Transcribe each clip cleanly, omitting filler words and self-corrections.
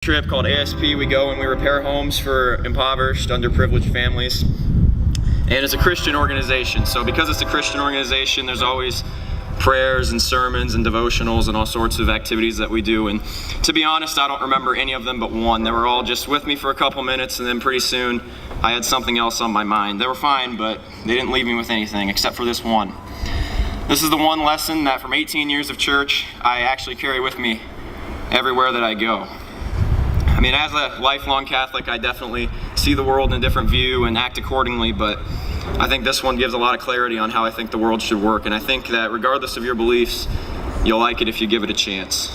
Trip called ASP. We go and we repair homes for impoverished, underprivileged families. And it's a Christian organization. So because it's a Christian organization, there's always prayers and sermons and devotionals and all sorts of activities that we do. And to be honest, I don't remember any of them but one. They were all just with me for a couple minutes, and then pretty soon I had something else on my mind. They were fine, but they didn't leave me with anything except for this one. This is the one lesson that from 18 years of church, I actually carry with me everywhere that I go. I mean, as a lifelong Catholic, I definitely see the world in a different view and act accordingly, but I think this one gives a lot of clarity on how I think the world should work, and I think that regardless of your beliefs, you'll like it if you give it a chance.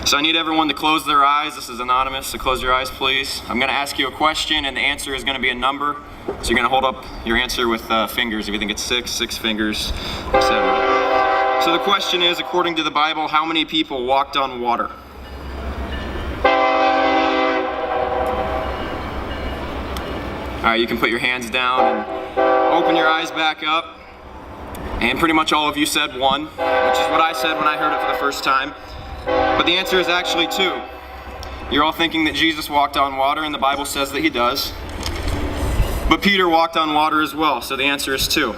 So I need everyone to close their eyes. This is anonymous, so close your eyes, please. I'm going to ask you a question, and the answer is going to be a number, so you're going to hold up your answer with fingers. If you think it's six fingers, etc. So the question is, according to the Bible, how many people walked on water? All right, you can put your hands down and open your eyes back up. And pretty much all of you said one, which is what I said when I heard it for the first time. But the answer is actually two. You're all thinking that Jesus walked on water, and the Bible says that he does. But Peter walked on water as well, so the answer is two.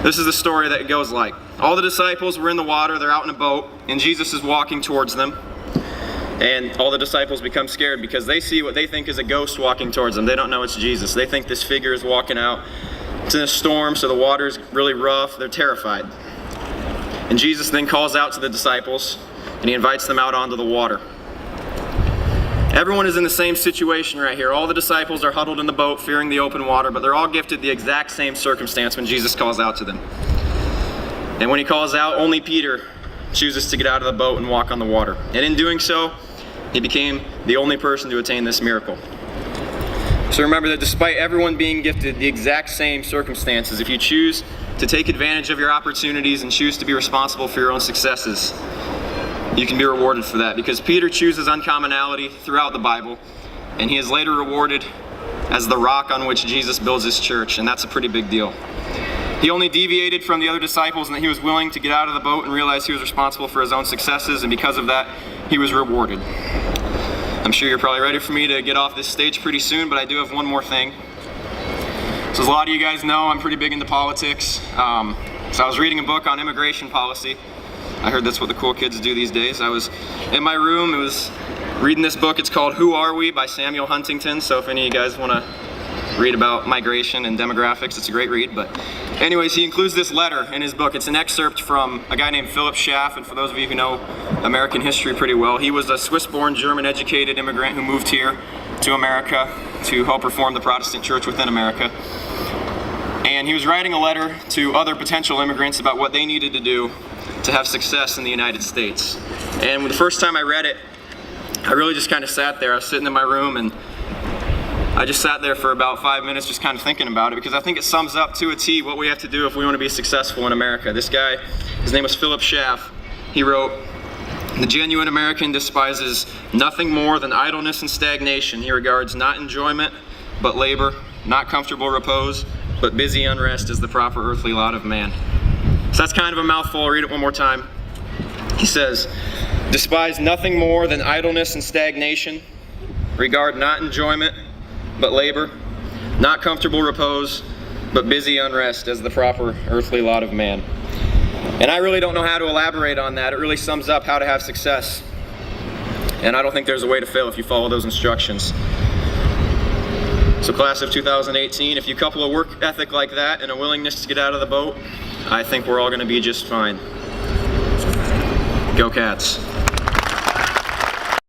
This is the story that it goes like. All the disciples were in the water, they're out in a boat, and Jesus is walking towards them. And all the disciples become scared because they see what they think is a ghost walking towards them. They don't know it's Jesus. They think this figure is walking out. It's in a storm, so the water's really rough. They're terrified. And Jesus then calls out to the disciples, and he invites them out onto the water. Everyone is in the same situation right here. All the disciples are huddled in the boat, fearing the open water, but they're all gifted the exact same circumstance when Jesus calls out to them. And when he calls out, only Peter chooses to get out of the boat and walk on the water. And in doing so, he became the only person to attain this miracle. So remember that despite everyone being gifted the exact same circumstances, if you choose to take advantage of your opportunities and choose to be responsible for your own successes, you can be rewarded for that. Because Peter chooses uncommonality throughout the Bible, and he is later rewarded as the rock on which Jesus builds his church, and that's a pretty big deal. He only deviated from the other disciples in that he was willing to get out of the boat and realize he was responsible for his own successes, and because of that, he was rewarded. I'm sure you're probably ready for me to get off this stage pretty soon, but I do have one more thing. So as a lot of you guys know, I'm pretty big into politics. So I was reading a book on immigration policy. I heard that's what the cool kids do these days. I was in my room, reading this book. It's called Who Are We by Samuel Huntington. So if any of you guys want to read about migration and demographics, it's a great read. But anyways, he includes this letter in his book. It's an excerpt from a guy named Philip Schaff, and for those of you who know American history pretty well, he was a Swiss-born, German-educated immigrant who moved here to America to help reform the Protestant church within America. And he was writing a letter to other potential immigrants about what they needed to do to have success in the United States. And the first time I read it, I really just kind of sat there. I was sitting in my room, and I just sat there for about 5 minutes just kind of thinking about it, because I think it sums up to a T what we have to do if we want to be successful in America. This guy, his name was Philip Schaff. He wrote, "The genuine American despises nothing more than idleness and stagnation. He regards not enjoyment, but labor, not comfortable repose, but busy unrest as the proper earthly lot of man." So that's kind of a mouthful. I'll read it one more time. He says, "Despise nothing more than idleness and stagnation. Regard not enjoyment, but labor, not comfortable repose, but busy unrest as the proper earthly lot of man." And I really don't know how to elaborate on that. It really sums up how to have success. And I don't think there's a way to fail if you follow those instructions. So class of 2018, if you couple a work ethic like that and a willingness to get out of the boat, I think we're all going to be just fine. Go Cats.